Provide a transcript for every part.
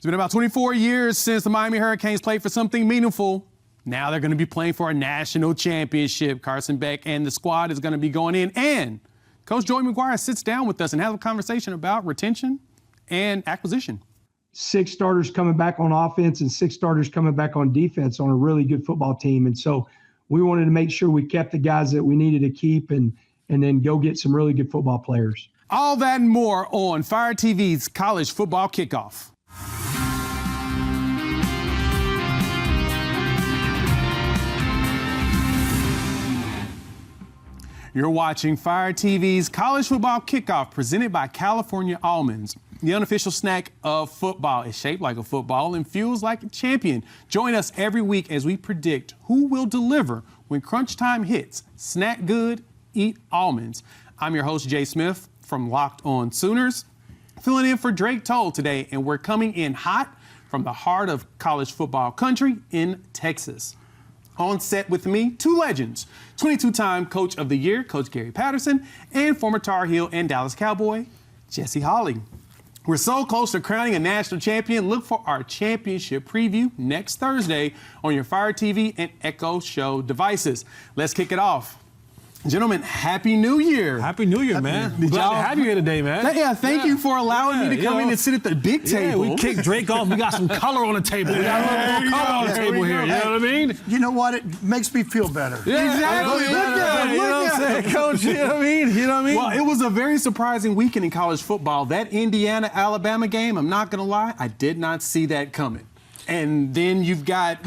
It's been about 24 years since the Miami Hurricanes played for something meaningful. Now they're going to be playing for a national championship. Carson Beck and the squad is going to be going in. And Coach Joey Maguire sits down with us and has a conversation about retention and acquisition. 6 starters coming back on offense and 6 starters coming back on defense on a really good football team. And so we wanted to make sure we kept the guys that we needed to keep and then go get some really good football players. All that and more on Fire TV's College Football Kickoff. You're watching Fire TV's College Football Kickoff, presented by California Almonds. The unofficial snack of football is shaped like a football and feels like a champion. Join us every week as we predict who will deliver when crunch time hits. Snack good, eat almonds. I'm your host, Jay Smith from Locked On Sooners, filling in for Drake Toll today, and we're coming in hot from the heart of college football country in Texas. On set with me, 2 legends, 22-time Coach of the Year, Coach Gary Patterson, and former Tar Heel and Dallas Cowboy, Jesse Holley. We're so close to crowning a national champion. Look for our championship preview next Thursday on your Fire TV and Echo Show devices. Let's kick it off. Gentlemen, Happy New Year. Happy New Year, man. Glad to have you here today, man. Thank you for allowing me to come in and sit at the big table. We kicked Drake off. We got some color on the table. We got a little more color on the table here. You know what I mean? You know what? It makes me feel better. Yeah, exactly. You know what I'm saying, Coach? You know what I mean? You know what I mean? Well, it was a very surprising weekend in college football. That Indiana-Alabama game, I'm not going to lie, I did not see that coming. And then you've got,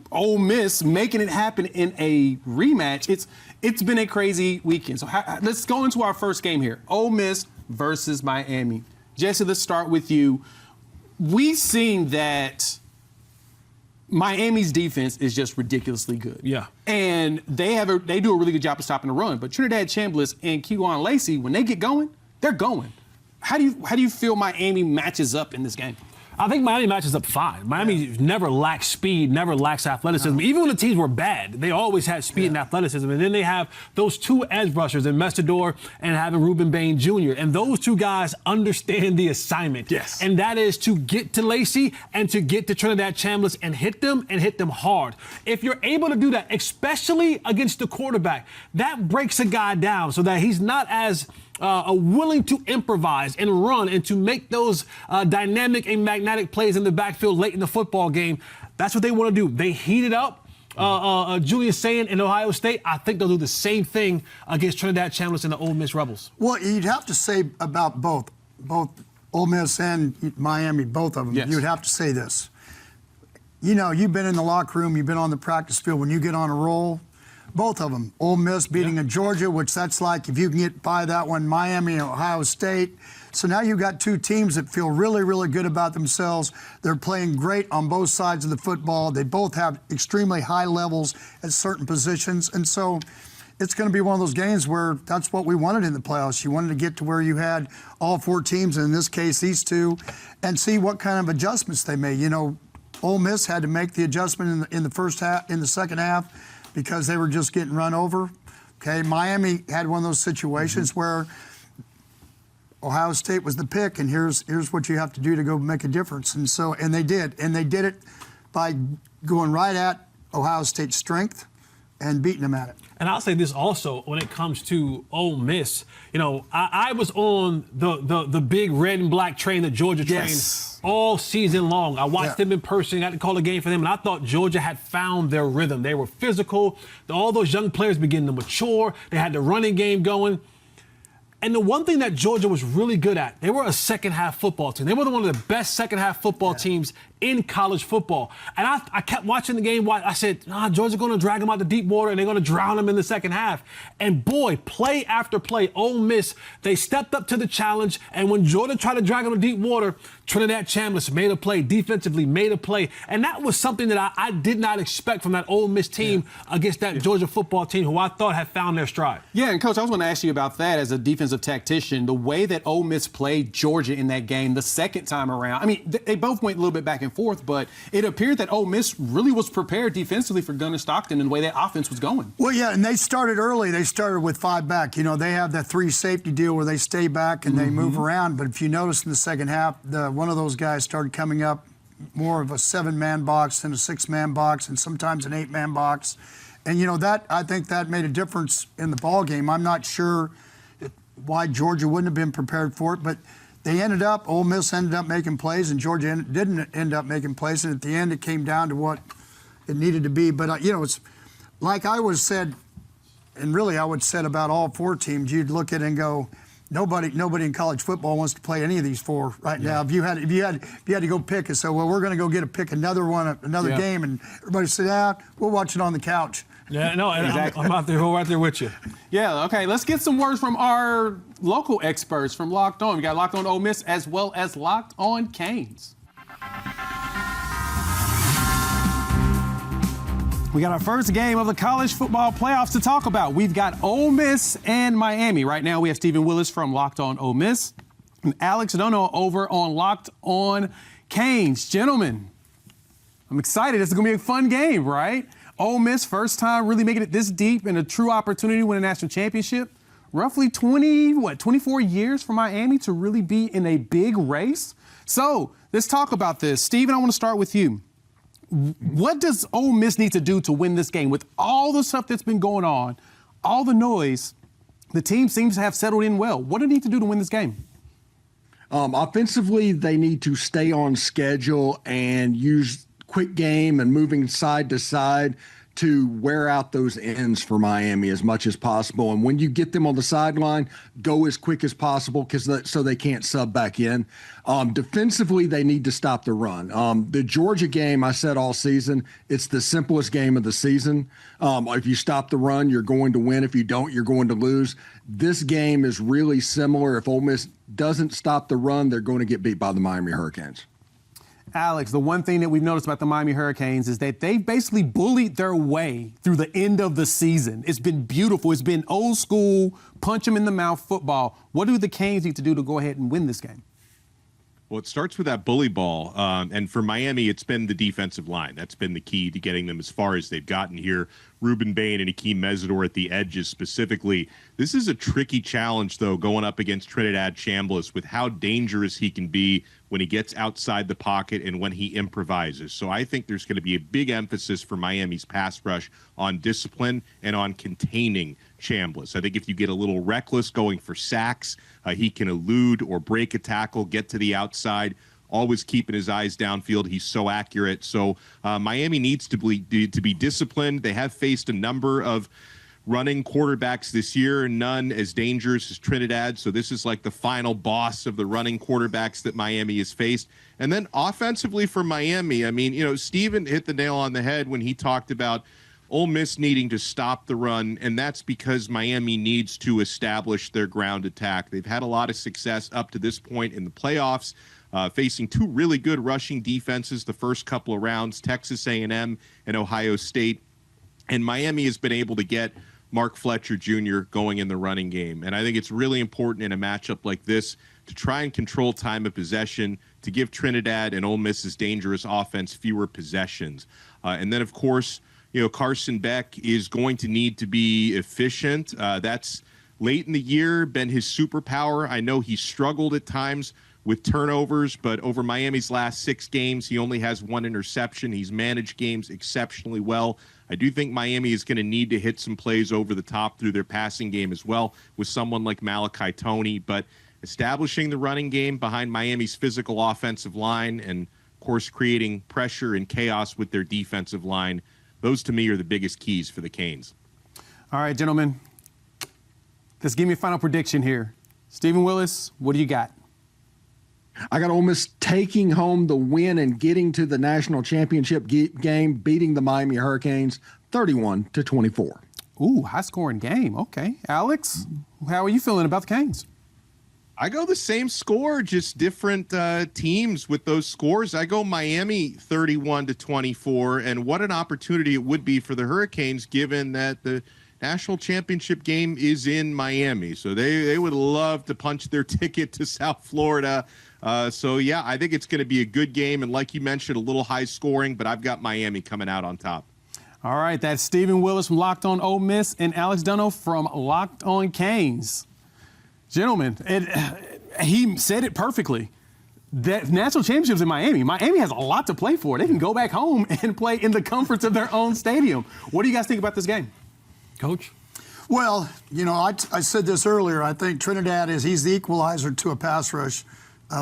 Ole Miss making it happen in a rematch. It's been a crazy weekend. So let's go into our first game here. Ole Miss versus Miami. Jesse, let's start with you. We've seen that Miami's defense is just ridiculously good. Yeah. And they do a really good job of stopping the run. But Trinidad Chambliss and Kewan Lacey, when they get going, they're going. How do you feel Miami matches up in this game? I think Miami matches up fine. Miami never lacks speed, never lacks athleticism. No. Even when the teams were bad, they always had speed and athleticism. And then they have those 2 edge rushers in Mestador and having Ruben Bain Jr. And those 2 guys understand the assignment. Yes. And that is to get to Lacey and to get to Trinidad Chambliss and hit them hard. If you're able to do that, especially against the quarterback, that breaks a guy down so that he's not as willing to improvise and run and to make those dynamic and magnetic plays in the backfield late in the football game. That's what they want to do. They heat it up. Julius Saying in Ohio State, I think they'll do the same thing against Trinidad Chambliss and the Ole Miss Rebels. Well, you'd have to say about both Ole Miss and Miami, both of them. Yes. You'd have to say this. You've been in the locker room, you've been on the practice field. When you get on a roll, both of them, Ole Miss beating a Georgia, which that's like, if you can get by that one, Miami and Ohio State. So now you've got 2 teams that feel really, really good about themselves. They're playing great on both sides of the football. They both have extremely high levels at certain positions. And so it's going to be one of those games where that's what we wanted in the playoffs. You wanted to get to where you had all 4 teams, and in this case, these 2, and see what kind of adjustments they made. Ole Miss had to make the adjustment in the second half, because they were just getting run over. Okay, Miami had one of those situations where Ohio State was the pick, and here's what you have to do to go make a difference. And they did it by going right at Ohio State's strength and beating them at it. And I'll say this also when it comes to Ole Miss. I was on the big red and black train, the Georgia train, all season long. I watched them in person, got to call a game for them, and I thought Georgia had found their rhythm. They were physical. All those young players beginning to mature. They had the running game going. And the one thing that Georgia was really good at, they were a second-half football team. They were one of the best second-half football teams in college football. And I kept watching the game. I said, Georgia's going to drag them out to deep water, and they're going to drown them in the second half. And, boy, play after play, Ole Miss, they stepped up to the challenge. And when Georgia tried to drag them to deep water, Trinidad Chambliss made a play, defensively made a play. And that was something that I did not expect from that Ole Miss team against that Georgia football team, who I thought had found their stride. Yeah, and, Coach, I was going to ask you about that as a defensive seconds of tactician, the way that Ole Miss played Georgia in that game the second time around, I mean, they both went a little bit back and forth, but it appeared that Ole Miss really was prepared defensively for Gunnar Stockton and the way that offense was going. Well, yeah, and they started early. They started with 5 back. You know, they have that 3 safety deal where they stay back and they move around. But if you notice in the second half, one of those guys started coming up more of a 7-man box than a 6-man box, and sometimes an 8-man box. And, you know, I think that made a difference in the ball game. I'm not sure why Georgia wouldn't have been prepared for it, but Ole Miss ended up making plays, and Georgia didn't end up making plays. And at the end, it came down to what it needed to be. But, you know, it's like I was said, and really I would said about all 4 teams, you'd look at it and go, nobody in college football wants to play any of these 4 right now. If you had to go pick it, so well, we're going to go pick another game, and everybody said, we'll watch it on the couch. Yeah, no, Exactly. I'm out there with you. Yeah, okay, let's get some words from our local experts from Locked On. We got Locked On Ole Miss as well as Locked On Canes. We got our first game of the college football playoffs to talk about. We've got Ole Miss and Miami. Right now we have Stephen Willis from Locked On Ole Miss and Alex Dono over on Locked On Canes. Gentlemen, I'm excited. This is going to be a fun game, right? Ole Miss, first time really making it this deep and a true opportunity to win a national championship. Roughly 24 years for Miami to really be in a big race. So let's talk about this. Steven, I want to start with you. What does Ole Miss need to do to win this game? With all the stuff that's been going on, all the noise, the team seems to have settled in well. What do they need to do to win this game? Offensively, they need to stay on schedule and use quick game and moving side to side to wear out those ends for Miami as much as possible. And when you get them on the sideline, go as quick as possible so they can't sub back in. Defensively, they need to stop the run. The Georgia game, I said all season, it's the simplest game of the season. If you stop the run, you're going to win. If you don't, you're going to lose. This game is really similar. If Ole Miss doesn't stop the run, they're going to get beat by the Miami Hurricanes. Alex, the one thing that we've noticed about the Miami Hurricanes is that they've basically bullied their way through the end of the season. It's been beautiful. It's been old school, punch them in the mouth football. What do the Canes need to do to go ahead and win this game? Well, it starts with that bully ball. And for Miami, it's been the defensive line. That's been the key to getting them as far as they've gotten here. Ruben Bain and Akeem Mesidor at the edges specifically. This is a tricky challenge, though, going up against Trinidad Chambliss with how dangerous he can be when he gets outside the pocket and when he improvises. So I think there's going to be a big emphasis for Miami's pass rush on discipline and on containing Chambliss. I think if you get a little reckless going for sacks, he can elude or break a tackle, get to the outside, always keeping his eyes downfield. He's so accurate. So Miami needs to be disciplined. They have faced a number of running quarterbacks this year, none as dangerous as Trinidad. So this is like the final boss of the running quarterbacks that Miami has faced. And then offensively for Miami, I mean, you know, Steven hit the nail on the head when he talked about Ole Miss needing to stop the run, and that's because Miami needs to establish their ground attack. They've had a lot of success up to this point in the playoffs, facing 2 really good rushing defenses the first couple of rounds, Texas A&M and Ohio State. And Miami has been able to get Mark Fletcher Jr. going in the running game. And I think it's really important in a matchup like this to try and control time of possession, to give Trinidad and Ole Miss's dangerous offense fewer possessions. And then, of course, you know, Carson Beck is going to need to be efficient. That's late in the year been his superpower. I know he struggled at times with turnovers, but over Miami's last 6 games, he only has 1 interception. He's managed games exceptionally well. I do think Miami is going to need to hit some plays over the top through their passing game as well with someone like Malachi Toney, but establishing the running game behind Miami's physical offensive line and, of course, creating pressure and chaos with their defensive line, those to me are the biggest keys for the Canes. All right, gentlemen, let's give me a final prediction here. Stephen Willis, what do you got? I got Ole Miss taking home the win and getting to the national championship game, beating the Miami Hurricanes 31-24. Ooh, high-scoring game. Okay. Alex, how are you feeling about the Canes? I go the same score, just different teams with those scores. I go Miami 31-24, and what an opportunity it would be for the Hurricanes, given that the national championship game is in Miami. So they would love to punch their ticket to South Florida. So, yeah, I think it's going to be a good game. And like you mentioned, a little high scoring, but I've got Miami coming out on top. All right, that's Stephen Willis from Locked On Ole Miss and Alex Dunno from Locked On Canes. Gentlemen, he said it perfectly. That national championships in Miami. Miami has a lot to play for. They can go back home and play in the comforts of their own stadium. What do you guys think about this game? Coach? Well, I said this earlier. I think Trinidad he's the equalizer to a pass rush.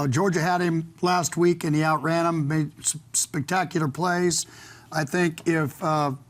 Georgia had him last week, and he outran him, made spectacular plays. I think if,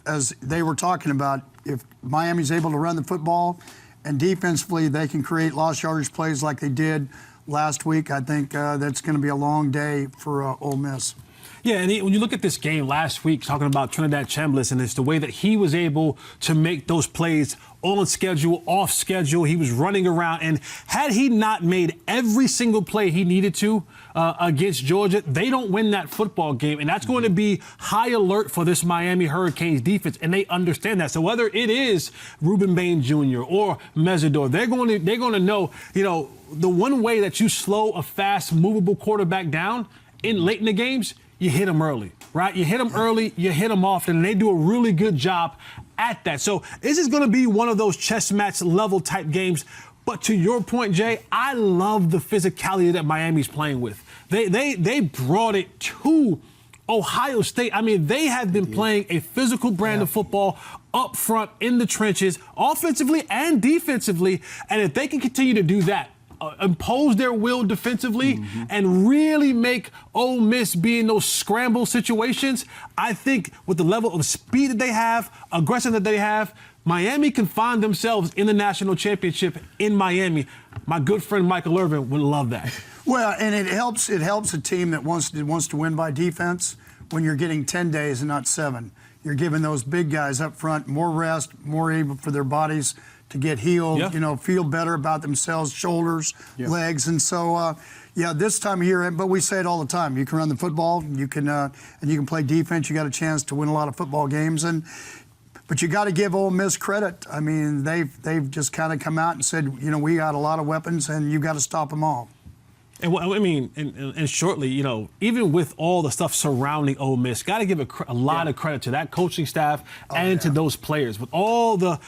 as they were talking about, if Miami's able to run the football and defensively they can create lost yardage plays like they did last week, I think that's going to be a long day for Ole Miss. Yeah, and when you look at this game last week, talking about Trinidad Chambliss, and it's the way that he was able to make those plays on schedule, off schedule. He was running around, and had he not made every single play he needed to against Georgia, they don't win that football game, and that's going to be high alert for this Miami Hurricanes defense, and they understand that. So whether it is Ruben Bain Jr. or Mesidor, they're going to know, the one way that you slow a fast, movable quarterback down late in the games, you hit them early, right? You hit them early, you hit them often, and they do a really good job at that. So this is going to be one of those chess match level type games. But to your point, Jay, I love the physicality that Miami's playing with. They brought it to Ohio State. I mean, they have been playing a physical brand of football up front in the trenches, offensively and defensively. And if they can continue to do that, impose their will defensively and really make Ole Miss be in those scramble situations, I think with the level of speed that they have, aggression that they have, Miami can find themselves in the national championship in Miami. My good friend Michael Irvin would love that. Well, and it helps a team that wants to win by defense when you're getting 10 days and not 7. You're giving those big guys up front more rest, more able for their bodies to get healed, feel better about themselves, shoulders, legs. And so, this time of year, but we say it all the time, you can run the football, you can and you can play defense, you got a chance to win a lot of football games. But you got to give Ole Miss credit. I mean, they've just kind of come out and said, we got a lot of weapons and you got to stop them all. And I mean, and shortly, even with all the stuff surrounding Ole Miss, got to give a lot of credit to that coaching staff to those players. With all the,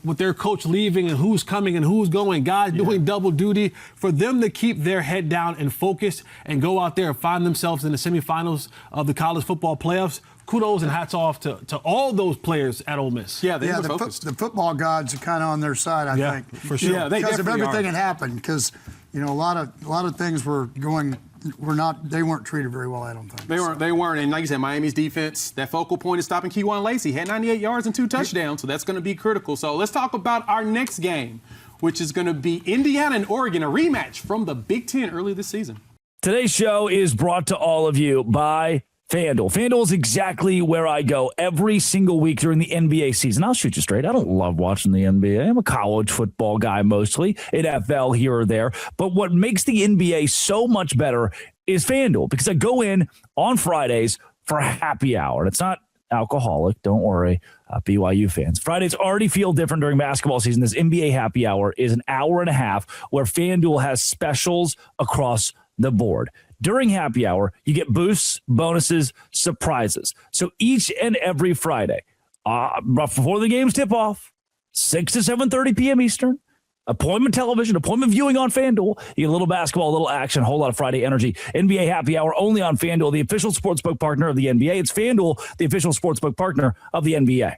with their coach leaving and who's coming and who's going, guys doing double duty, for them to keep their head down and focus and go out there and find themselves in the semifinals of the college football playoffs. Kudos and hats off to all those players at Ole Miss. Yeah, they were focused. The football gods are kind of on their side, I think. For sure. Yeah, because of everything that happened. Because a lot of things they weren't treated very well, I don't think. They weren't. And like you said, Miami's defense, that focal point is stopping Keywan Lacey. Had 98 yards and 2 touchdowns, so that's going to be critical. So let's talk about our next game, which is going to be Indiana and Oregon, a rematch from the Big Ten early this season. Today's show is brought to all of you by FanDuel. FanDuel is exactly where I go every single week during the NBA season. I'll shoot you straight. I don't love watching the NBA. I'm a college football guy mostly, NFL here or there. But what makes the NBA so much better is FanDuel, because I go in on Fridays for happy hour. And it's not alcoholic, don't worry, BYU fans. Fridays already feel different during basketball season. This NBA happy hour is an hour and a half where FanDuel has specials across the board. During happy hour, you get boosts, bonuses, surprises. So each and every Friday, before the games tip off, 6 to 7:30 p.m. Eastern, appointment television, appointment viewing on FanDuel. You get a little basketball, a little action, a whole lot of Friday energy. NBA happy hour only on FanDuel, the official sportsbook partner of the NBA. It's FanDuel, the official sportsbook partner of the NBA.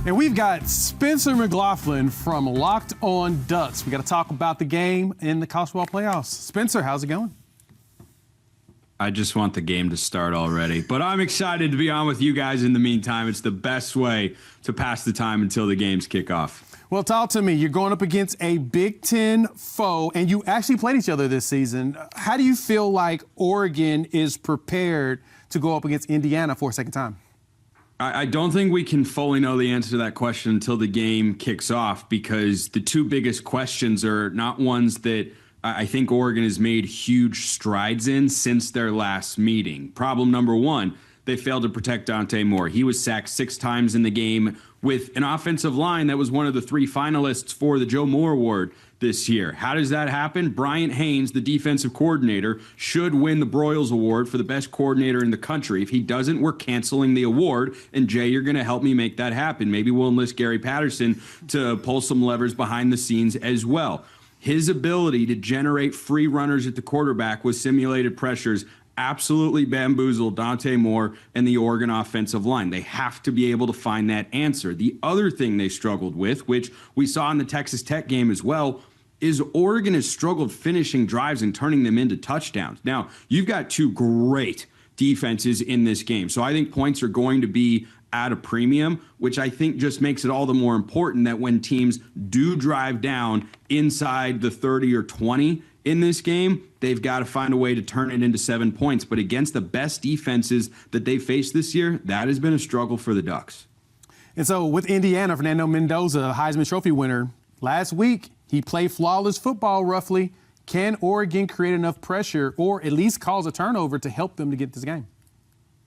And we've got Spencer McLaughlin from Locked On Ducks. We got to talk about the game in the college football playoffs. Spencer, how's it going? I just want the game to start already. But I'm excited to be on with you guys in the meantime. It's the best way to pass the time until the games kick off. Well, talk to me. You're going up against a Big Ten foe, and you actually played each other this season. How do you feel like Oregon is prepared to go up against Indiana for a second time? I don't think we can fully know the answer to that question until the game kicks off, because the two biggest questions are not ones that I think Oregon has made huge strides in since their last meeting. Problem number one, they failed to protect Dante Moore. He was sacked 6 times in the game with an offensive line that was one of the 3 finalists for the Joe Moore Award this year. How does that happen? Bryant Haynes, the defensive coordinator, should win the Broyles Award for the best coordinator in the country. If he doesn't, we're canceling the award. And Jay, you're going to help me make that happen. Maybe we'll enlist Gary Patterson to pull some levers behind the scenes as well. His ability to generate free runners at the quarterback with simulated pressures absolutely bamboozled Dante Moore and the Oregon offensive line. They have to be able to find that answer. The other thing they struggled with, which we saw in the Texas Tech game as well, is Oregon has struggled finishing drives and turning them into touchdowns. Now, you've got 2 great defenses in this game. So I think points are going to be at a premium, which I think just makes it all the more important that when teams do drive down inside the 30 or 20 in this game, they've got to find a way to turn it into 7 points. But against the best defenses that they faced this year, that has been a struggle for the Ducks. And so with Indiana, Fernando Mendoza, Heisman Trophy winner, last week he played flawless football roughly. Can Oregon create enough pressure or at least cause a turnover to help them to get this game?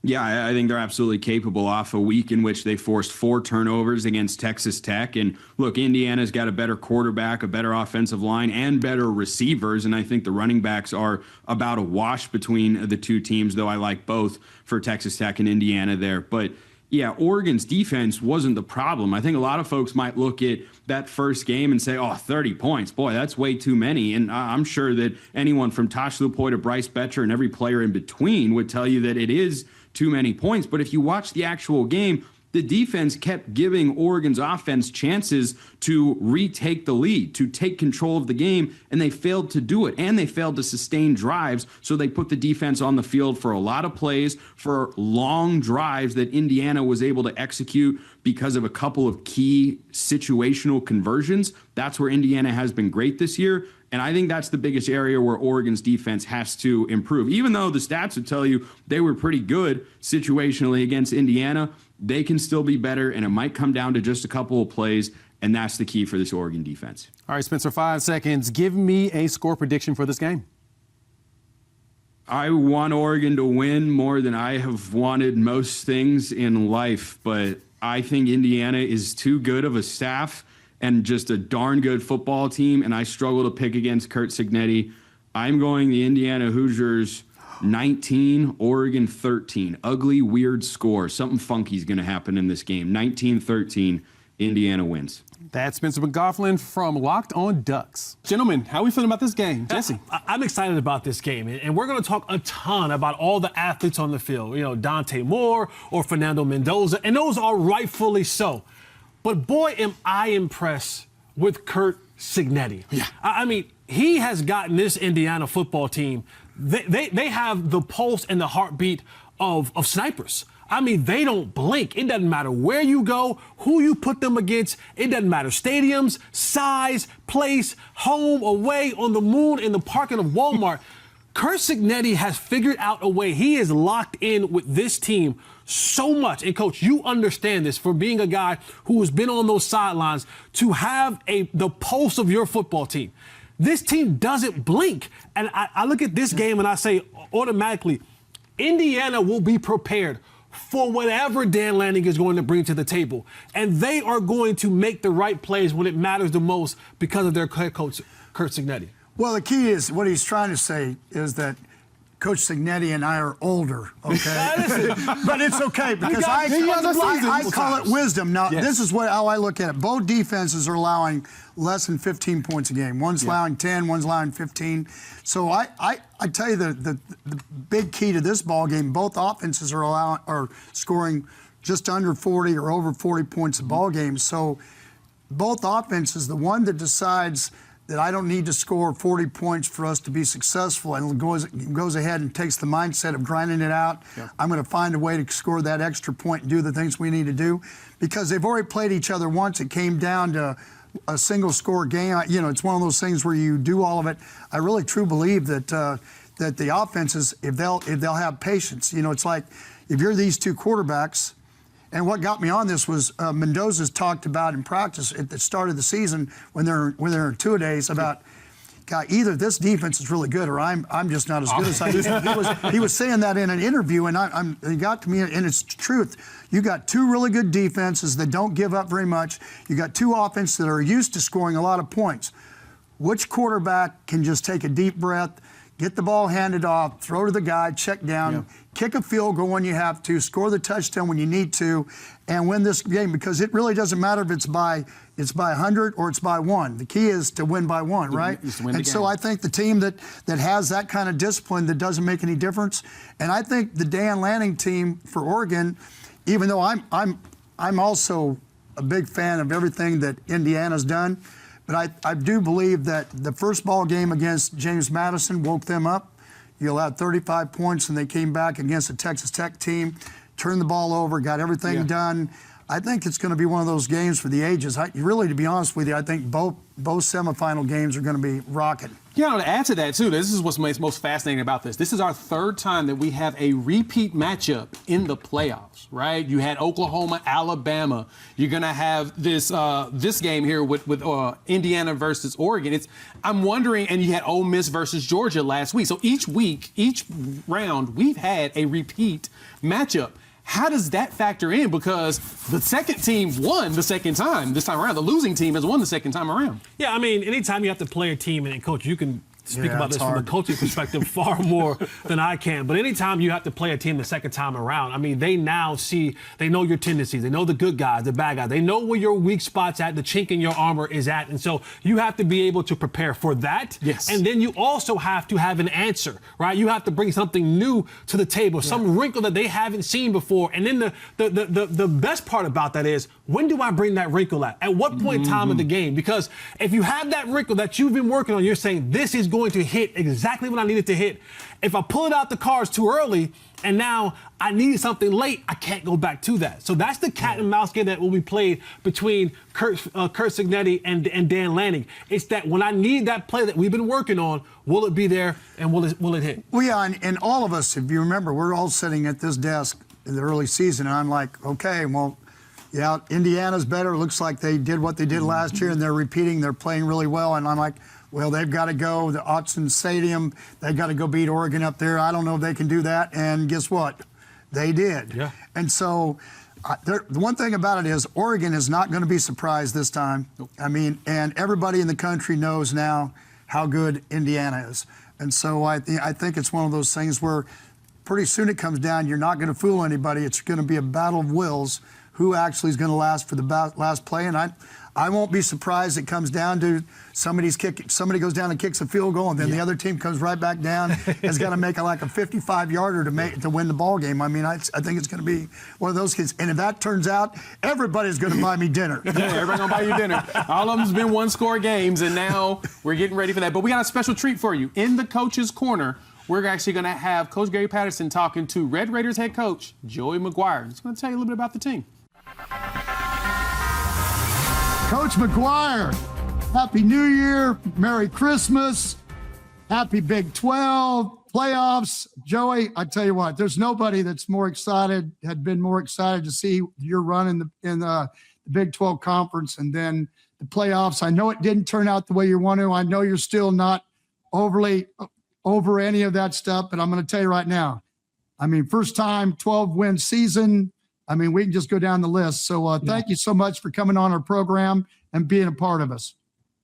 Yeah, I think they're absolutely capable off a week in which they forced 4 turnovers against Texas Tech. And look, Indiana's got a better quarterback, a better offensive line, and better receivers. And I think the running backs are about a wash between the 2 teams, though I like both for Texas Tech and Indiana there. But yeah, Oregon's defense wasn't the problem. I think a lot of folks might look at that first game and say, 30 points. Boy, that's way too many. And I'm sure that anyone from Tosh Lupoy to Bryce Betcher and every player in between would tell you that it is too many points. But if you watch the actual game, the defense kept giving Oregon's offense chances to retake the lead, to take control of the game, and they failed to do it. And they failed to sustain drives, so they put the defense on the field for a lot of plays, for long drives that Indiana was able to execute because of a couple of key situational conversions. That's where Indiana has been great this year. And I think that's the biggest area where Oregon's defense has to improve. Even though the stats would tell you they were pretty good situationally against Indiana, they can still be better, and it might come down to just a couple of plays, and that's the key for this Oregon defense. All right, Spencer, 5 seconds. Give me a score prediction for this game. I want Oregon to win more than I have wanted most things in life, but I think Indiana is too good of a staff and just a darn good football team, and I struggle to pick against Curt Cignetti. I'm going the Indiana Hoosiers 19, Oregon 13. Ugly, weird score. Something funky is going to happen in this game. 19-13, Indiana wins. That's Spencer McGoughlin from Locked On Ducks. Gentlemen, how are we feeling about this game? Jesse? I'm excited about this game, and we're going to talk a ton about all the athletes on the field. You know, Dante Moore or Fernando Mendoza, and those are rightfully so. But boy, am I impressed with Curt Cignetti. Yeah. I mean, he has gotten this Indiana football team. They have the pulse and the heartbeat of snipers. I mean, they don't blink. It doesn't matter where you go, who you put them against. It doesn't matter. Stadiums, size, place, home, away, on the moon, in the parking of Walmart. Curt Cignetti has figured out a way. He is locked in with this team so much. And, Coach, you understand this for being a guy who has been on those sidelines to have the pulse of your football team. This team doesn't blink. And I look at this game and I say automatically, Indiana will be prepared for whatever Dan Lanning is going to bring to the table. And they are going to make the right plays when it matters the most because of their head coach, Curt Cignetti. Well, the key is what he's trying to say is that Coach Cignetti and I are older, okay? But it's okay because I call it wisdom. Now, This is how I look at it. Both defenses are allowing less than 15 points a game. One's allowing 10, one's allowing 15. So I tell you the big key to this ball game, both offenses are scoring just under 40 or over 40 points a ball game. So both offenses, the one that decides that I don't need to score 40 points for us to be successful and goes ahead and takes the mindset of grinding it out. Yeah. I'm going to find a way to score that extra point and do the things we need to do because they've already played each other once. It came down to a single score game. You know, it's one of those things where you do all of it. I really truly believe that that the offenses, if they'll have patience, you know, it's like if you're these 2 quarterbacks. And what got me on this was Mendoza's talked about in practice at the start of the season when they're in 2-a-days about, God, either this defense is really good or I'm just not as good as I used. He was saying that in an interview, and it got to me, and it's truth. You got two really good defenses that don't give up very much. You got two offenses that are used to scoring a lot of points. Which quarterback can just take a deep breath, get the ball handed off, throw to the guy, check down, kick a field goal when you have to, score the touchdown when you need to, and win this game? Because it really doesn't matter if it's by 100 or it's by 1. The key is to win by 1, right? And so I think the team that has that kind of discipline that doesn't make any difference, and I think the Dan Lanning team for Oregon, even though I'm also a big fan of everything that Indiana's done, but I do believe that the first ball game against James Madison woke them up. You allowed 35 points, and they came back against a Texas Tech team, turned the ball over, got everything done. I think it's going to be one of those games for the ages. Really, to be honest with you, I think both semifinal games are going to be rocking. Yeah, to add to that, too, this is what's most fascinating about this. This is our third time that we have a repeat matchup in the playoffs, right? You had Oklahoma, Alabama. You're going to have this game here with Indiana versus Oregon. I'm wondering, and you had Ole Miss versus Georgia last week. So each round, we've had a repeat matchup. How does that factor in? Because the second team won the second time this time around. The losing team has won the second time around. Yeah, I mean, anytime you have to play a team and coach, you can speak about this from a coaching perspective far more than I can. But anytime you have to play a team the second time around, I mean, they now they know your tendencies. They know the good guys, the bad guys. They know where your weak spots at, the chink in your armor is at. And so you have to be able to prepare for that. Yes. And then you also have to have an answer, right? You have to bring something new to the table, some wrinkle that they haven't seen before. And then the best part about that is, when do I bring that wrinkle at? At what point in time of the game? Because if you have that wrinkle that you've been working on, you're saying, this is going to hit exactly what I needed to hit. If I pull it out the cards too early and now I needed something late, I can't go back to that. So that's the cat and mouse game that will be played between Kurt Cignetti and Dan Lanning. It's that when I need that play that we've been working on, will it be there and will it hit? Well, yeah, and all of us, if you remember, we're all sitting at this desk in the early season, and I'm like, okay, well, yeah, Indiana's better. Looks like they did what they did last year, and they're repeating. They're playing really well. And I'm like, well, they've got to go to Autzen Stadium. They've got to go beat Oregon up there. I don't know if they can do that. And guess what? They did. Yeah. And so the one thing about it is Oregon is not going to be surprised this time. Nope. I mean, and everybody in the country knows now how good Indiana is. And so I think it's one of those things where pretty soon it comes down. You're not going to fool anybody. It's going to be a battle of wills. Who actually is going to last for the last play? And I won't be surprised it comes down to somebody goes down and kicks a field goal, and then the other team comes right back down, has got to make like a 55-yarder to win the ball game. I mean, I think it's going to be one of those kids. And if that turns out, everybody's going to buy me dinner. Yeah, everybody's going to buy you dinner. All of them's been one-score games, and now we're getting ready for that. But we got a special treat for you. In the Coach's Corner, we're actually going to have Coach Gary Patterson talking to Red Raiders head coach Joey Maguire. He's going to tell you a little bit about the team. Coach Maguire, Happy New Year, Merry Christmas, Happy Big 12 playoffs. Joey, I tell you what, there's nobody that's had been more excited to see your run in the Big 12 conference and then the playoffs. I know it didn't turn out the way you want to. I know you're still not overly over any of that stuff, but I'm going to tell you right now, I mean, first time 12-win season. I mean, we can just go down the list. So thank you so much for coming on our program and being a part of us.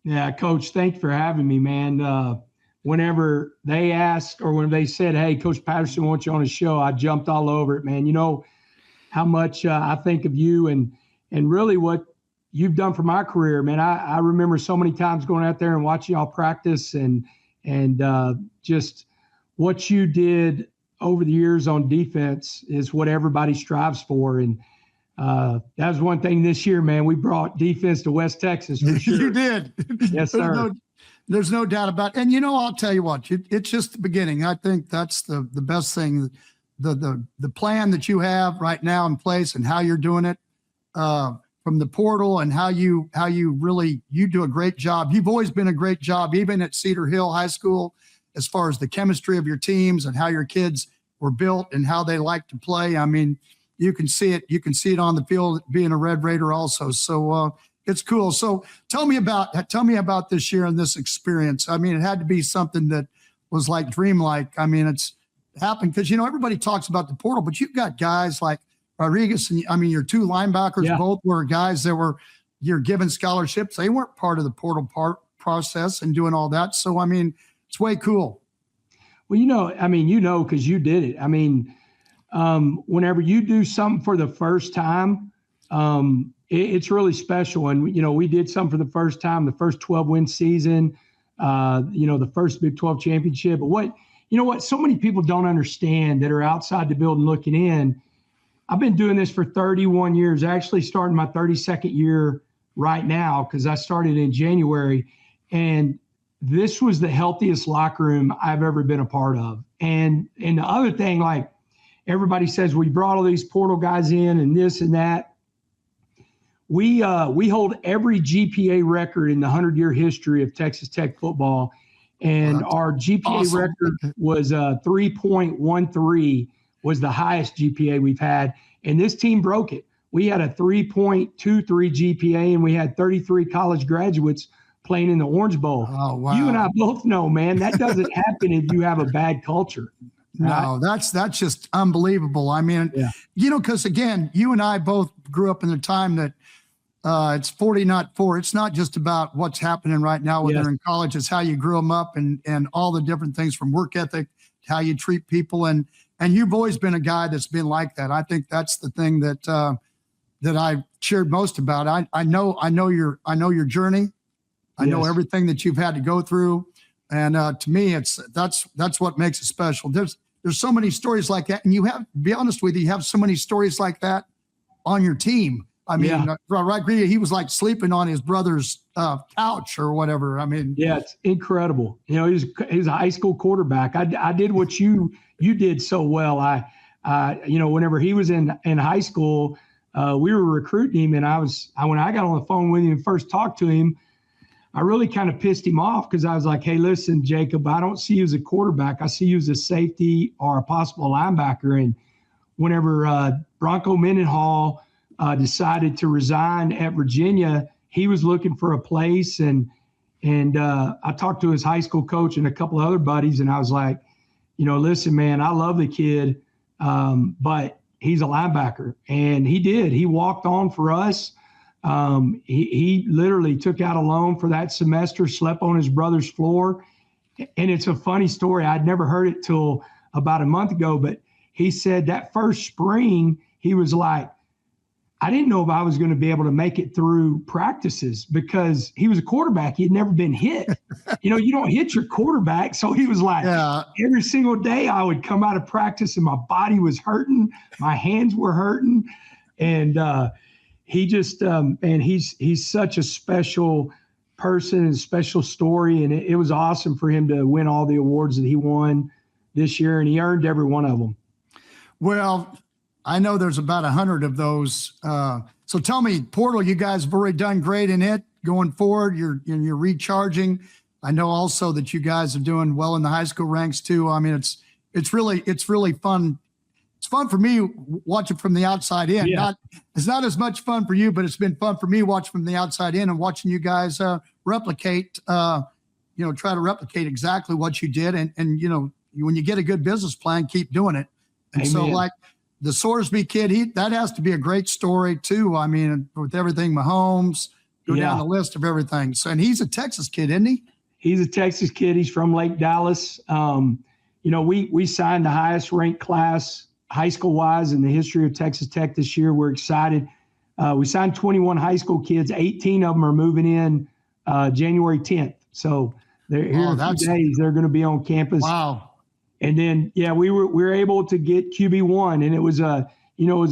Yeah, Coach, thanks for having me, man. Whenever they asked or when they said, hey, Coach Patterson wants you on his show, I jumped all over it, man. You know how much I think of you and really what you've done for my career, man. I remember so many times going out there and watching y'all practice and just what you did over the years on defense is what everybody strives for. And that was one thing this year, man. We brought defense to West Texas for sure. You did. Yes, sir. There's no doubt about it. And, you know, I'll tell you what, it's just the beginning. I think that's the best thing, the plan that you have right now in place and how you're doing it from the portal and how you do a great job. You've always been a great job, even at Cedar Hill High School, as far as the chemistry of your teams and how your kids were built and how they like to play. I mean, you can see it. You can see it on the field being a Red Raider also. So it's cool. So tell me about this year and this experience. I mean, it had to be something that was like dreamlike. I mean, it's happened because, everybody talks about the portal, but you've got guys like Rodriguez and your two linebackers, both were guys that you're given scholarships. They weren't part of the portal process and doing all that. So, I mean, it's way cool. Well, because you did it. I mean, whenever you do something for the first time, it's really special. And, we did something for the first time, the first 12-win season, the first Big 12 championship. But what so many people don't understand that are outside the building looking in, I've been doing this for 31 years, actually starting my 32nd year right now because I started in January. And this was the healthiest locker room I've ever been a part of. And the other thing, like everybody says, we brought all these portal guys in and this and that. We hold every GPA record in the 100-year history of Texas Tech football. And our GPA record was 3.13 was the highest GPA we've had. And this team broke it. We had a 3.23 GPA and we had 33 college graduates playing in the Orange Bowl. Oh, wow. You and I both know, man, that doesn't happen if you have a bad culture. No, that's just unbelievable. I mean, because again, you and I both grew up in the time that it's 40, not 4. It's not just about what's happening right now when they're in college. It's how you grew them up and all the different things from work ethic, how you treat people. And you've always been a guy that's been like that. I think that's the thing that I cheered most about. I know your journey. I know everything that you've had to go through. And to me, that's what makes it special. There's so many stories like that. And to be honest with you, you have so many stories like that on your team. I mean, right, he was like sleeping on his brother's couch or whatever. I mean, it's incredible. He's a high school quarterback. I did what you did so well. Whenever he was in high school, we were recruiting him, and when I got on the phone with him and first talked to him, I really kind of pissed him off because I was like, hey, listen, Jacob, I don't see you as a quarterback. I see you as a safety or a possible linebacker. And whenever Bronco Mendenhall decided to resign at Virginia, he was looking for a place. And I talked to his high school coach and a couple of other buddies, and I was like, listen, man, I love the kid, but he's a linebacker. And he did. He walked on for us. He literally took out a loan for that semester, slept on his brother's floor. And it's a funny story. I'd never heard it till about a month ago, but he said that first spring, he was like, I didn't know if I was going to be able to make it through practices because he was a quarterback. He had never been hit. You don't hit your quarterback. So he was like, every single day I would come out of practice and my body was hurting. My hands were hurting. And, he just, and he's such a special person and special story. And it was awesome for him to win all the awards that he won this year. And he earned every one of them. Well, I know there's about 100 of those. So tell me, portal, you guys have already done great in it going forward. You're recharging. I know also that you guys are doing well in the high school ranks too. I mean, it's really fun. It's fun for me watching from the outside in. It's not as much fun for you, but it's been fun for me watching from the outside in and watching you guys replicate, try to replicate exactly what you did. And when you get a good business plan, keep doing it. And so like the Sorsby kid, that has to be a great story too. I mean, with everything Mahomes, go down the list of everything. So, and he's a Texas kid, isn't he? He's a Texas kid. He's from Lake Dallas. We signed the highest ranked class high school wise in the history of Texas Tech this year. We're excited. We signed 21 high school kids. 18 of them are moving in January 10th. So they're here in a few days. They're going to be on campus. Wow. And then, we were able to get QB1, and it was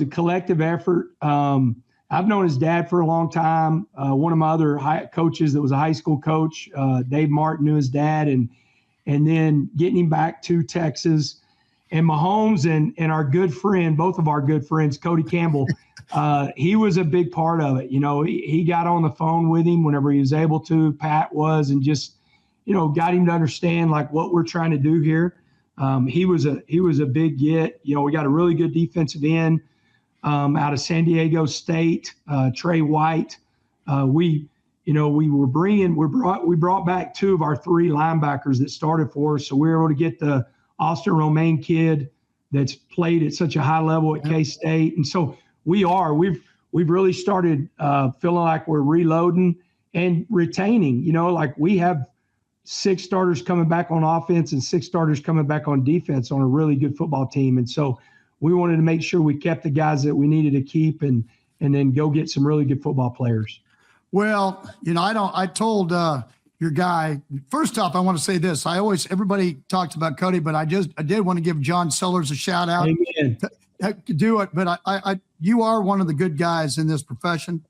a collective effort. I've known his dad for a long time. One of my other coaches that was a high school coach, Dave Martin, knew his dad, and then getting him back to Texas. And Mahomes and our good friend, both of our good friends, Cody Campbell, he was a big part of it. He got on the phone with him whenever he was able to, Pat was, and just, got him to understand like what we're trying to do here. He was a big get. We got a really good defensive end out of San Diego State, Trey White. we brought back 2 of our 3 linebackers that started for us. So we were able to get the Austin Romaine kid that's played at such a high level at K-State. And so we've really started feeling like we're reloading and retaining, like we have 6 starters coming back on offense and 6 starters coming back on defense on a really good football team. And so we wanted to make sure we kept the guys that we needed to keep and then go get some really good football players. Well, I told your guy, first off, I want to say this. Everybody talks about Cody, but I did want to give John Sellers a shout out. Amen. To do it, but you are one of the good guys in this profession.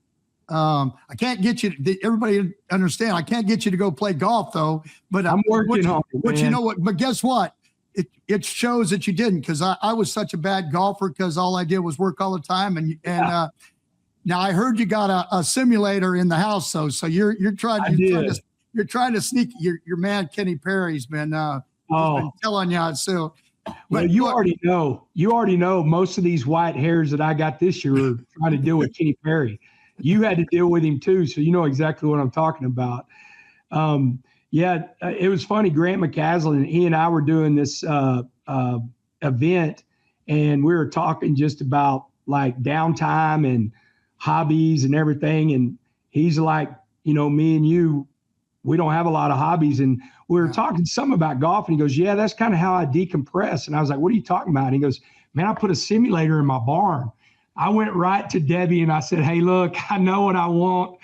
I can't get you everybody understand. I can't get you to go play golf though, but I'm working on it. But you know what? But guess what? It shows that you didn't, because I was such a bad golfer because all I did was work all the time. And now I heard you got a simulator in the house though, so you're trying to sneak your man Kenny Perry's been telling you so. Well, you already know most of these white hairs that I got this year are trying to deal with Kenny Perry. You had to deal with him too, so you know exactly what I'm talking about. It was funny. Grant McCaslin, he and I were doing this event, and we were talking just about like downtime and hobbies and everything. And he's like, me and you, we don't have a lot of hobbies. And we were talking some about golf, and he goes, yeah, that's kind of how I decompress. And I was like, what are you talking about? And he goes, man, I put a simulator in my barn. I went right to Debbie and I said, hey, look, I know what I want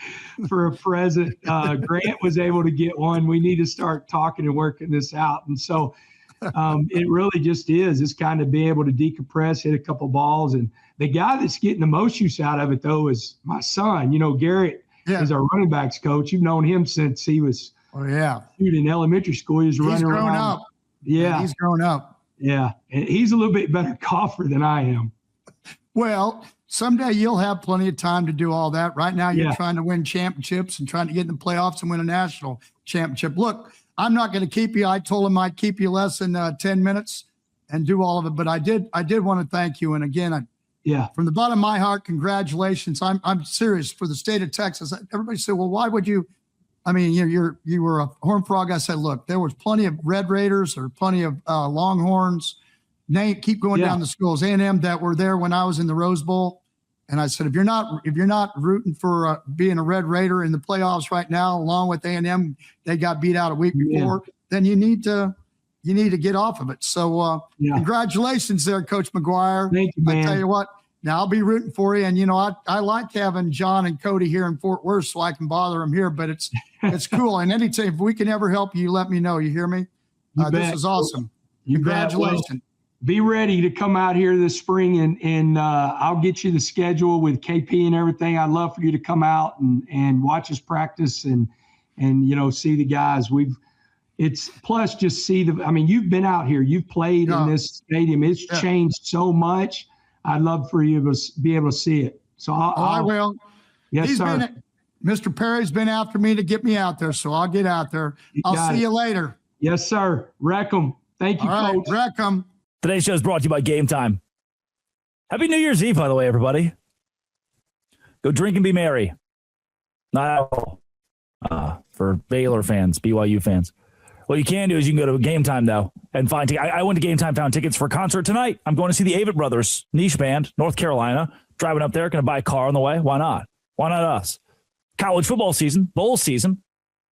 for a present. Grant was able to get one. We need to start talking and working this out. And so it really just is. It's kind of being able to decompress, hit a couple balls. And the guy that's getting the most use out of it, though, is my son. Garrett is our running backs coach. You've known him since he was in elementary school. He was running around. He's grown up. Yeah. He's grown up. Yeah. And he's a little bit better golfer than I am. Well, someday you'll have plenty of time to do all that. Right now, you're trying to win championships and trying to get in the playoffs and win a national championship. Look, I'm not going to keep you. I told him I'd keep you less than 10 minutes and do all of it. But I did want to thank you. And again, from the bottom of my heart, congratulations. I'm serious for the state of Texas. Everybody said, well, why would you? I mean, you were a Horned Frog. I said, look, there was plenty of Red Raiders or plenty of Longhorns. Keep going down the schools, A&M that were there when I was in the Rose Bowl. And I said, if you're not rooting for being a Red Raider in the playoffs right now, along with A&M, they got beat out a week before, then you need to get off of it. So congratulations there, Coach Maguire. Thank you, man. I tell you what, now I'll be rooting for you. And, I like having John and Cody here in Fort Worth so I can bother them here, but it's cool. And anytime, if we can ever help you, let me know. You hear me? This is awesome. Congratulations. Be ready to come out here this spring, and I'll get you the schedule with KP and everything. I'd love for you to come out and watch us practice and see the guys. Plus just see you've been out here, you've played in this stadium. It's changed so much. I'd love for you to be able to see it. So I will. Yes, sir. Mr. Perry's been after me to get me out there, so I'll get out there. I'll see you later. Yes, sir. Wreck 'em. Thank you, All Coach. Right, wreck 'em. Today's show is brought to you by Game Time. Happy New Year's Eve, by the way, everybody. Go drink and be merry. Not for Baylor fans, BYU fans. What you can do is you can go to Game Time, though, and find I went to Game Time, found tickets for a concert tonight. I'm going to see the Avett Brothers, niche band, North Carolina. Driving up there, going to buy a car on the way. Why not? Why not us? College football season, bowl season.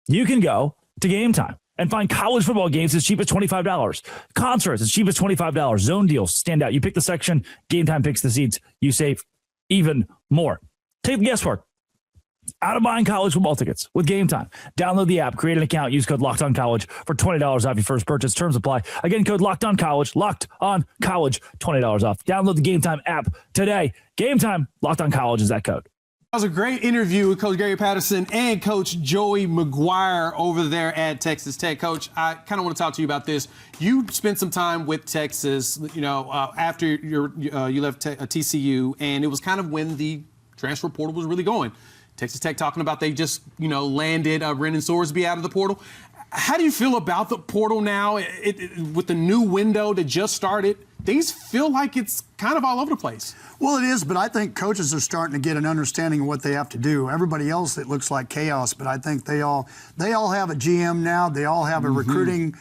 You can go to Game Time and find college football games as cheap as $25. Concerts as cheap as $25. Zone deals stand out. You pick the section, Game Time picks the seats. You save even more. Take the guesswork out of buying college football tickets with Game Time. Download the app, create an account, use code LOCKEDONCollege for $20 off your first purchase. Terms apply. Again, code LOCKEDONCollege, LOCKEDONCollege, $20 off. Download the Game Time app today. Game Time, LOCKEDONCollege is that code. That was a great interview with Coach Gary Patterson and Coach Joey Maguire over there at Texas Tech. Coach, I kind of want to talk to you about this. You spent some time with Texas, after you left TCU, and it was kind of when the transfer portal was really going. Texas Tech talking about they just, landed Brendan Sorsby out of the portal. How do you feel about the portal now with the new window that just started? things feel like it's kind of all over the place. Well, it is, but I think coaches are starting to get an understanding of what they have to do. Everybody else, it looks like chaos, but I think they all have a GM now. They all have a recruiting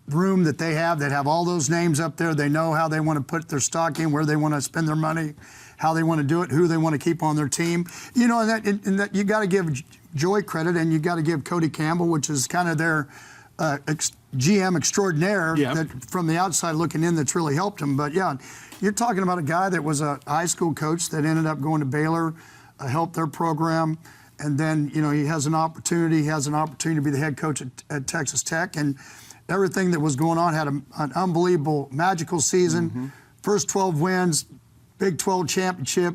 room that have all those names up there. They know how they want to put their stock in, where they want to spend their money, how they want to do it, who they want to keep on their team. You know, and that you got to give Joy credit, and you got to give Cody Campbell, which is kind of their GM extraordinaire, that from the outside looking in, that's really helped him. But yeah, you're talking about a guy that was a high school coach that ended up going to Baylor, helped their program, and then he has an opportunity. He has an opportunity to be the head coach at Texas Tech, and everything that was going on, had an unbelievable, magical season. First 12 wins, Big 12 championship,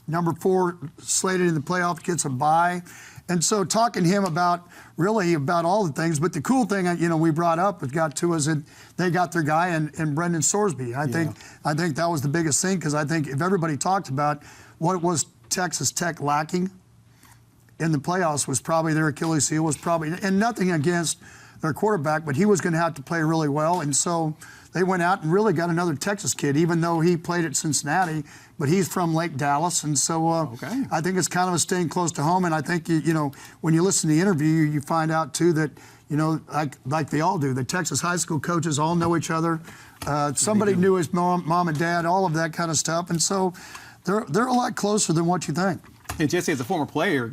number 4 slated in the playoff, gets a bye. And so talking to him about all the things, but the cool thing, we brought up, it got to us, that they got their guy in Brendan Sorsby. I think that was the biggest thing, because I think if everybody talked about what was Texas Tech lacking in the playoffs, was probably their Achilles heel, and nothing against their quarterback, but he was going to have to play really well. And so they went out and really got another Texas kid, even though he played at Cincinnati, but he's from Lake Dallas. And so I think it's kind of a staying close to home. And I think, when you listen to the interview, you find out too that, like they all do, the Texas high school coaches all know each other. Somebody knew his mom and dad, all of that kind of stuff. And so they're a lot closer than what you think. And Jesse, as a former player,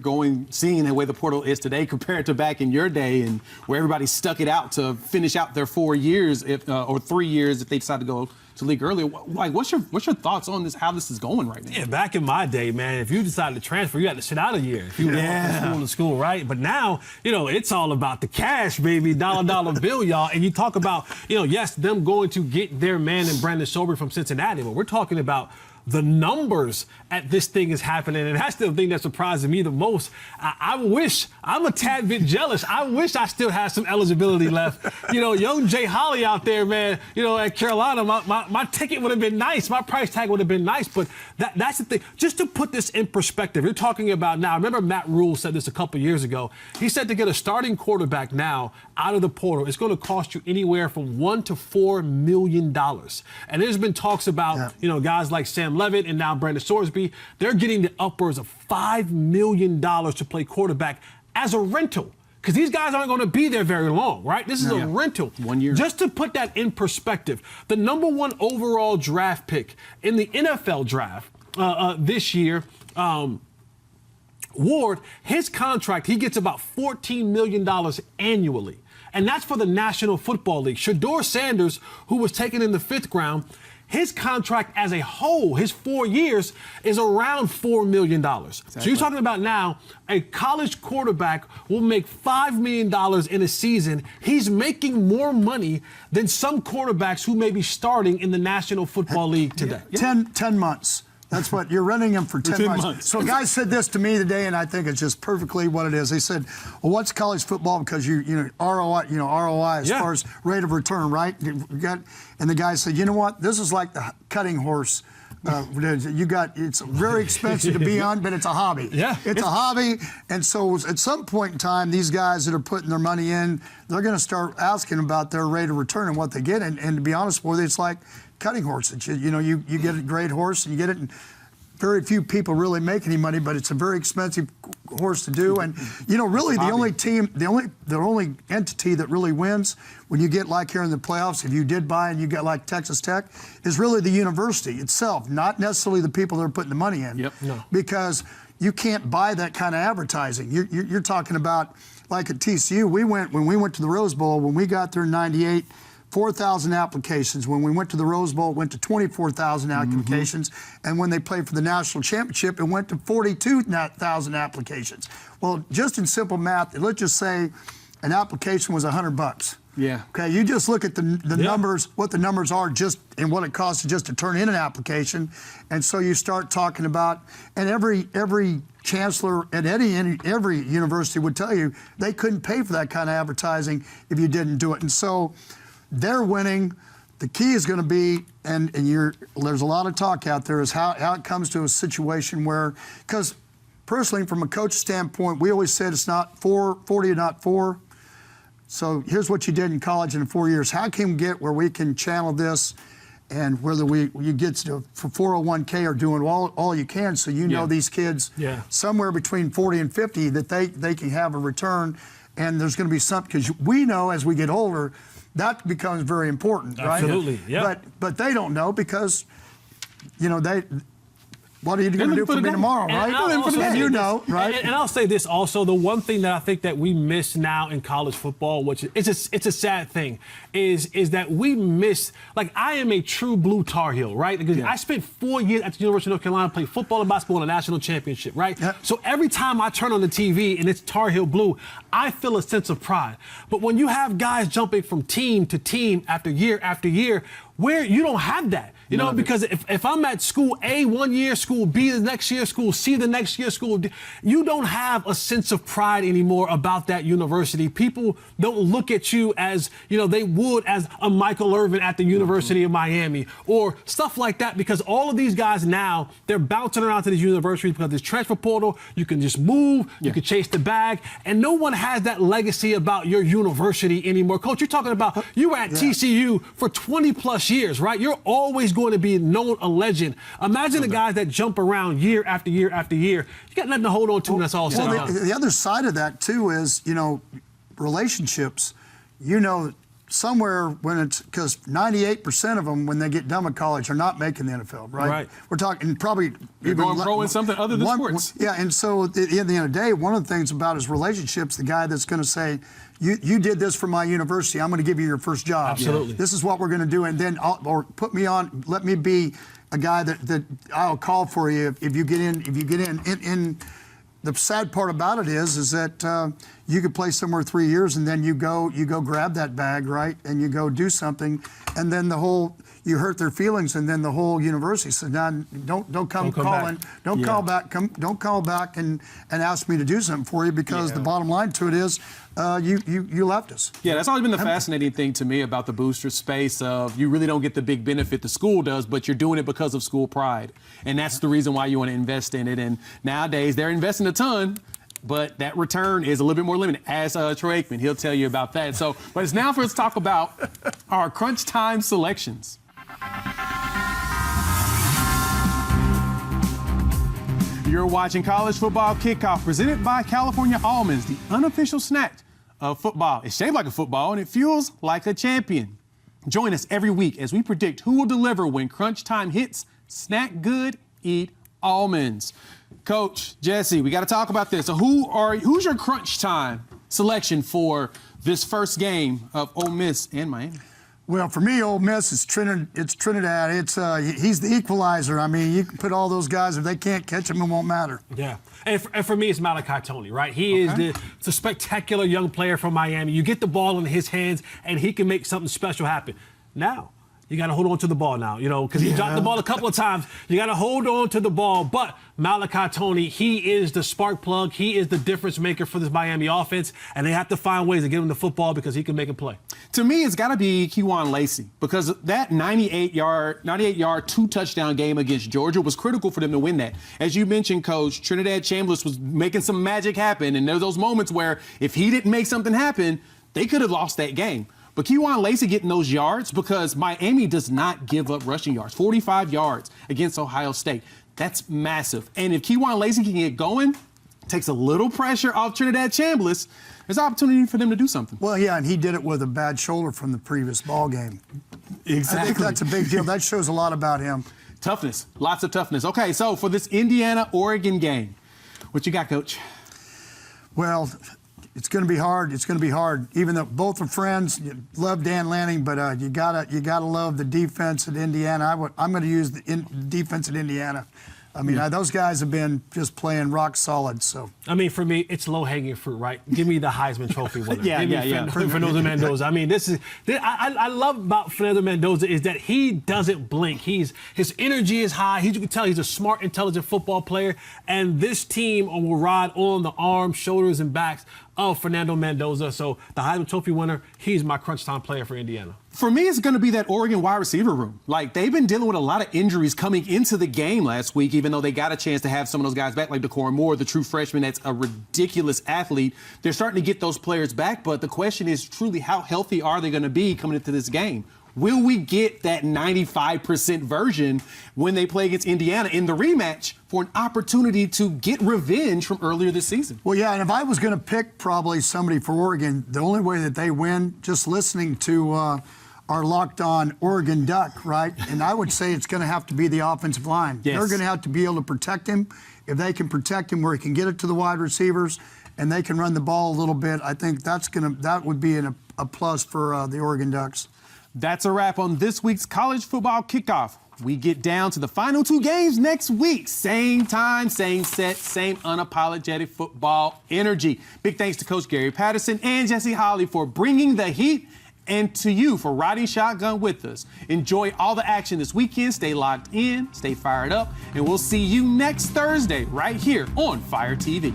seeing the way the portal is today compared to back in your day, and where everybody stuck it out to finish out their 4 years, or 3 years if they decide to go to league earlier. What's your thoughts on this? How this is going right now? Yeah, back in my day, man, if you decided to transfer, you had to sit out a year if you were from school to school, right? But now, it's all about the cash, baby, dollar bill, y'all. And you talk about, yes, them going to get their man in Brandon Sober from Cincinnati, but we're talking about the numbers at this thing is happening, and that's the thing that surprises me the most. I wish, I'm a tad bit jealous. I wish I still had some eligibility left. Young Jay Holly out there, man, at Carolina, my ticket would have been nice. My price tag would have been nice, but that's the thing. Just to put this in perspective, you're talking about now, I remember Matt Rule said this a couple years ago. He said to get a starting quarterback now out of the portal, it's going to cost you anywhere from $1 to $4 million. And there's been talks about, guys like Sam Levitt and now Brandon Sorsby, they're getting the upwards of $5 million to play quarterback as a rental. Because these guys aren't going to be there very long, right? This is a rental. 1 year. Just to put that in perspective, the number 1 overall draft pick in the NFL draft this year, Ward, his contract, he gets about $14 million annually. And that's for the National Football League. Shedeur Sanders, who was taken in the 5th round, his contract as a whole, his 4 years, is around $4 million. Exactly. So you're talking about now a college quarterback will make $5 million in a season. He's making more money than some quarterbacks who may be starting in the National Football League today. 10 months. That's what you're renting them for 10 months. So a guy said this to me today, and I think it's just perfectly what it is. He said, "Well, what's college football? Because ROI as far as rate of return, right? And the guy said, you know what? This is like the cutting horse. It's very expensive to be on, but it's a hobby. It's a hobby. And so at some point in time, these guys that are putting their money in, they're going to start asking about their rate of return and what they get. And to be honest with you, it's like cutting horses. You get a great horse and you get it, and very few people really make any money, but it's a very expensive horse to do. And really the only entity that really wins when you get like here in the playoffs, if you did buy and you get like Texas Tech, is really the university itself, not necessarily the people that are putting the money in. Because you can't buy that kind of advertising. You're talking about like at TCU, when we went to the Rose Bowl, when we got there in '98, 4,000 applications. When we went to the Rose Bowl, it went to 24,000 applications. And when they played for the national championship, it went to 42,000 applications. Well, just in simple math, let's just say an application was $100. Yeah. Okay, you just look at the numbers, what the numbers are just and what it costs just to turn in an application. And so you start talking about, and every chancellor at every university would tell you they couldn't pay for that kind of advertising if you didn't do it. And so they're winning. The key is going to be, and there's a lot of talk out there, is how it comes to a situation where, because personally, from a coach standpoint, we always said it's not 40 or not 4. So here's what you did in college in 4 years. How can we get where we can channel this and whether you get to for 401k or doing all you can, so you know these kids somewhere between 40 and 50 that they can have a return, and there's going to be something, because we know as we get older that becomes very important, right? Absolutely, yeah. But they don't know, because what are you going to do for me tomorrow, right? And you know, right? And I'll say this also: the one thing that I think that we miss now in college football, which it's a sad thing, is that we miss. Like, I am a true blue Tar Heel, right? Because I spent 4 years at the University of North Carolina playing football and basketball in a national championship, right? Yep. So every time I turn on the TV and it's Tar Heel blue, I feel a sense of pride. But when you have guys jumping from team to team after year, where you don't have that. Because if I'm at school A 1 year, school B the next year, school C the next year, school D, you don't have a sense of pride anymore about that university. People don't look at you as, they would as a Michael Irvin at the University of Miami or stuff like that, because all of these guys now, they're bouncing around to these universities because there's transfer portal, you can just move, you can chase the bag, and no one has that legacy about your university anymore. Coach, you're talking about you were at TCU for 20 plus years, right? You're always going to be known a legend. Imagine the guys that jump around year after year after year. You got nothing to hold on to, and that's all. Well, the other side of that too is, relationships. Somewhere when it's, because 98% of them when they get done with college are not making the NFL, right? Right. We're talking probably you're going pro in something other than sports. Yeah, and so at the end of the day, one of the things about his relationships, the guy that's going to say, you did this for my university, I'm going to give you your first job. Absolutely. This is what we're going to do, and then or put me on, let me be a guy that I'll call for you if you get in. And the sad part about it is that you could play somewhere 3 years and then you go grab that bag, right, and you go do something, and then you hurt their feelings, and then the whole university said, "Now, don't come calling, don't call back and ask me to do something for you, because the bottom line to it is you left us." Yeah, that's always been the fascinating thing to me about the booster space of you really don't get the big benefit the school does, but you're doing it because of school pride, and that's the reason why you want to invest in it. And nowadays they're investing a ton, but that return is a little bit more limited. As Troy Aikman, he'll tell you about that. So, but it's now for us to talk about our crunch time selections. You're watching College Football Kickoff, presented by California Almonds, the unofficial snack of football. It's shaped like a football, and it feels like a champion. Join us every week as we predict who will deliver when crunch time hits. Snack good, eat almonds. Coach Jesse, we got to talk about this. So who's your crunch time selection for this first game of Ole Miss and Miami? Well, for me, Ole Miss is Trinidad. He's the equalizer. I mean, you can put all those guys, if they can't catch him, it won't matter. Yeah, and for me, it's Malachi Toney, right? He is it's a spectacular young player from Miami. You get the ball in his hands, and he can make something special happen. Now, you got to hold on to the ball now, because he dropped the ball a couple of times. You got to hold on to the ball. But Malachi Toney, he is the spark plug. He is the difference maker for this Miami offense, and they have to find ways to get him the football because he can make a play. To me, it's got to be Kejuan Lacey, because that 98-yard, 2-touchdown game against Georgia was critical for them to win that. As you mentioned, Coach, Trinidad Chambliss was making some magic happen, and there were those moments where if he didn't make something happen, they could have lost that game. But Kejuan Lacey getting those yards, because Miami does not give up rushing yards. 45 yards against Ohio State. That's massive. And if Kejuan Lacey can get going, takes a little pressure off Trinidad Chambliss, there's an opportunity for them to do something. Well, yeah, and he did it with a bad shoulder from the previous ball game. Exactly. I think that's a big deal. That shows a lot about him. Toughness. Lots of toughness. Okay, so for this Indiana-Oregon game, what you got, Coach? Well, it's going to be hard. It's going to be hard. Even though both are friends, you love Dan Lanning, but you gotta love the defense at Indiana. I'm going to use the defense at Indiana. I mean, those guys have been just playing rock solid. So, I mean, for me, it's low-hanging fruit, right? Give me the Heisman Trophy winner. Fernando Mendoza. I mean, I love about Fernando Mendoza is that he doesn't blink. His energy is high. You can tell he's a smart, intelligent football player. And this team will ride on the arms, shoulders, and backs of Fernando Mendoza. So the Heisman Trophy winner, he's my crunch time player for Indiana. For me, it's going to be that Oregon wide receiver room. Like, they've been dealing with a lot of injuries coming into the game last week, even though they got a chance to have some of those guys back, like DeCorum Moore, the true freshman that's a ridiculous athlete. They're starting to get those players back, but the question is truly how healthy are they going to be coming into this game? Will we get that 95% version when they play against Indiana in the rematch for an opportunity to get revenge from earlier this season? Well, yeah, and if I was going to pick probably somebody for Oregon, the only way that they win, just listening to our Locked On Oregon Duck, right? And I would say it's going to have to be the offensive line. Yes. They're going to have to be able to protect him. If they can protect him where he can get it to the wide receivers and they can run the ball a little bit, I think that would be a plus for the Oregon Ducks. That's a wrap on this week's college football kickoff. We get down to the final 2 games next week. Same time, same set, same unapologetic football energy. Big thanks to Coach Gary Patterson and Jesse Holley for bringing the heat, and to you for riding shotgun with us. Enjoy all the action this weekend. Stay locked in, stay fired up, and we'll see you next Thursday right here on Fire TV.